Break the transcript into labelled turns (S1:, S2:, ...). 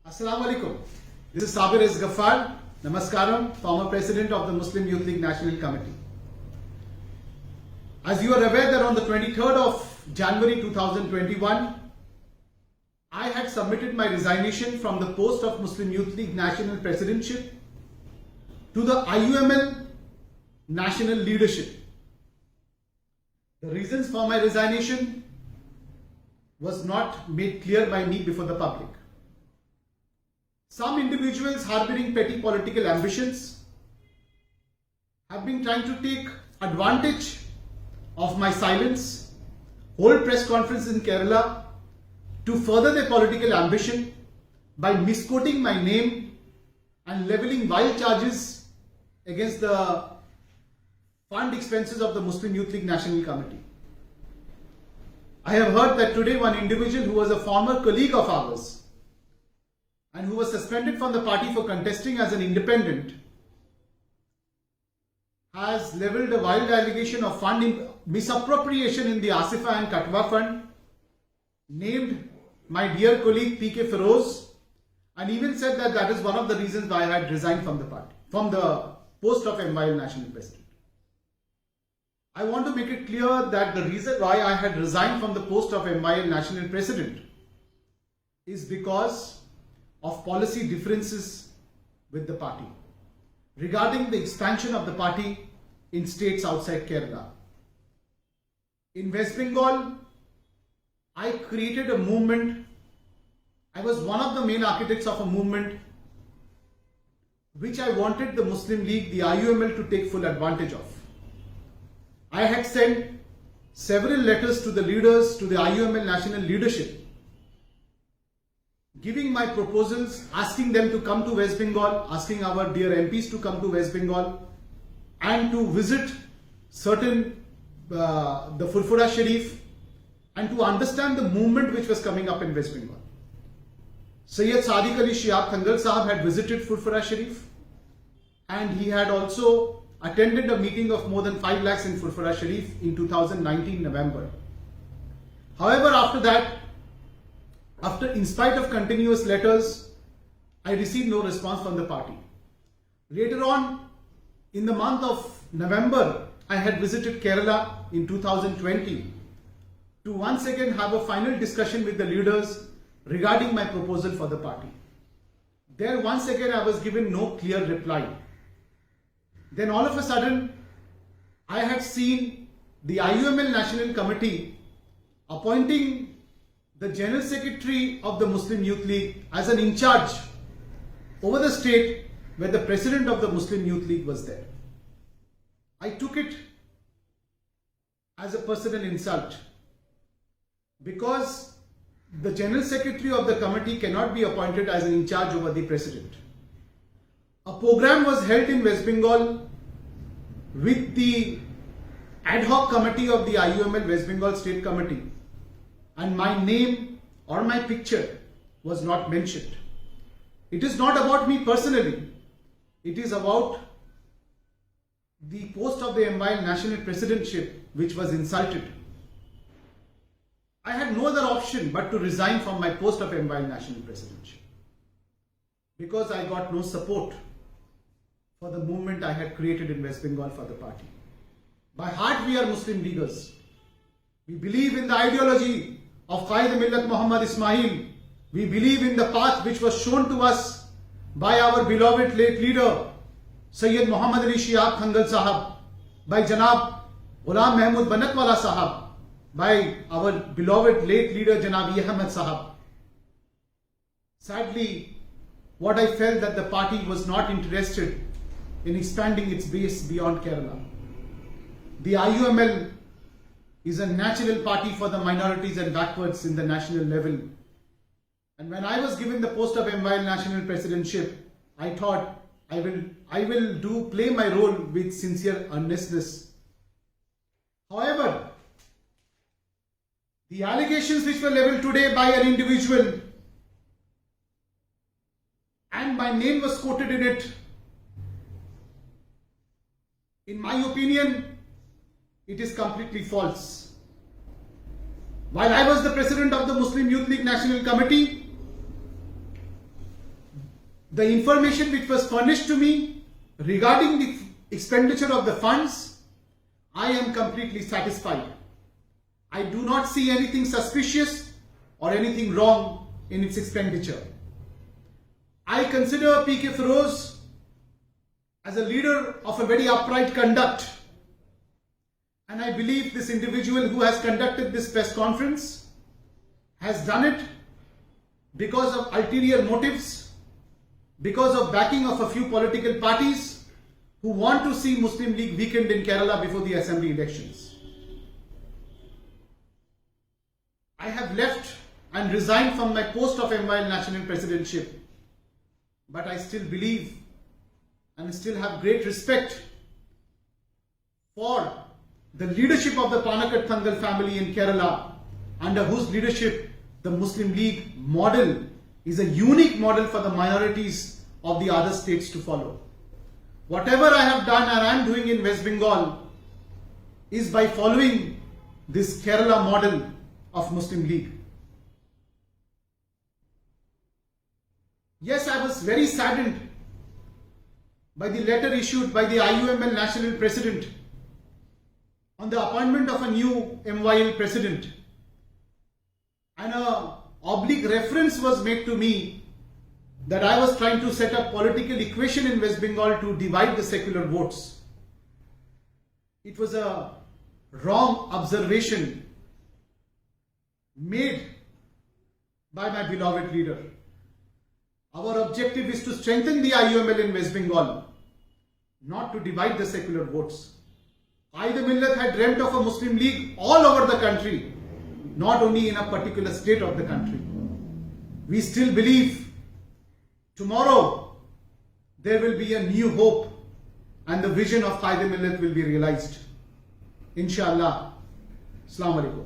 S1: Assalamu alaikum. This is Sabir S. Ghaffar, Namaskaram, former president of the Muslim Youth League National Committee. As you are aware that on the 23rd of January 2021, I had submitted my resignation from the post of Muslim Youth League National Presidentship to the IUML National Leadership. The reasons for my resignation was not made clear by me before the public. Some individuals harboring petty political ambitions have been trying to take advantage of my silence, hold press conference in Kerala to further their political ambition by misquoting my name and levelling vile charges against the fund expenses of the Muslim Youth League National Committee. I have heard that today one individual who was a former colleague of ours and who was suspended from the party for contesting as an independent has levelled a wild allegation of fund misappropriation in the Asifa and Katwa fund, named my dear colleague P.K. Feroz, and even said that that is one of the reasons why I had resigned from the party, from the post of MYL National President. I want to make it clear that the reason why I had resigned from the post of MYL National President is because of policy differences with the party regarding the expansion of the party in states outside Kerala. In West Bengal, I created a movement. I was one of the main architects of a movement which I wanted the Muslim League, the IUML, to take full advantage of. I had sent several letters to the leaders, to the IUML national leadership, giving my proposals, asking them to come to West Bengal, asking our dear MPs to come to West Bengal and to visit certain the Furfura Sharif and to understand the movement which was coming up in West Bengal. Sayyid Sadiq Ali Shihab Thangal Sahab had visited Furfura Sharif and he had also attended a meeting of more than 5 lakhs in Furfura Sharif in 2019 November. However, after that, in spite of continuous letters, I received no response from the party. Later on, in the month of November, I had visited Kerala in 2020 to once again have a final discussion with the leaders regarding my proposal for the party. There once again I was given no clear reply. Then all of a sudden, I had seen the IUML National Committee appointing the General Secretary of the Muslim Youth League as an in charge over the state where the President of the Muslim Youth League was there. I took it as a personal insult because the General Secretary of the committee cannot be appointed as an in charge over the President. A program was held in West Bengal with the ad hoc committee of the IUML West Bengal State Committee, and my name or my picture was not mentioned. It is not about me personally. It is about the post of the MYL National Presidentship which was insulted. I had no other option but to resign from my post of MYL National Presidentship because I got no support for the movement I had created in West Bengal for the party. By heart, we are Muslim leaders. We believe in the ideology of Qaid Millat Muhammad Ismail. We believe in the path which was shown to us by our beloved late leader, Sayyid Muhammad Ali Shihab Thangal Sahab, by Janab Ghulam Mahmud Banatwala Sahab, by our beloved late leader Janab Ahmed Sahab. Sadly, what I felt that the party was not interested in expanding its base beyond Kerala. The IUML is a natural party for the minorities and backwards in the national level. And when I was given the post of MYL National Presidentship, I thought I will play my role with sincere earnestness. However, the allegations which were levelled today by an individual and my name was quoted in it, in my opinion, it is completely false. While I was the president of the Muslim Youth League National Committee, the information which was furnished to me regarding the expenditure of the funds, I am completely satisfied. I do not see anything suspicious or anything wrong in its expenditure. I consider P.K. Feroz as a leader of a very upright conduct, and I believe this individual who has conducted this press conference has done it because of ulterior motives, because of backing of a few political parties who want to see Muslim League weakened in Kerala before the assembly elections. I have left and resigned from my post of MYL National Presidentship, but I still believe and still have great respect for the leadership of the Panakat Thangal family in Kerala, under whose leadership the Muslim League model is a unique model for the minorities of the other states to follow. Whatever I have done and I am doing in West Bengal is by following this Kerala model of Muslim League. Yes, I was very saddened by the letter issued by the IUML National President on the appointment of a new MYL President, and an oblique reference was made to me that I was trying to set up political equation in West Bengal to divide the secular votes. It was a wrong observation made by my beloved leader. Our objective is to strengthen the IUML in West Bengal, not to divide the secular votes. I, the Millat, had dreamt of a Muslim League all over the country, not only in a particular state of the country. We still believe tomorrow there will be a new hope and the vision of Qaid-e Millat will be realized. Inshallah. Assalamu alaikum.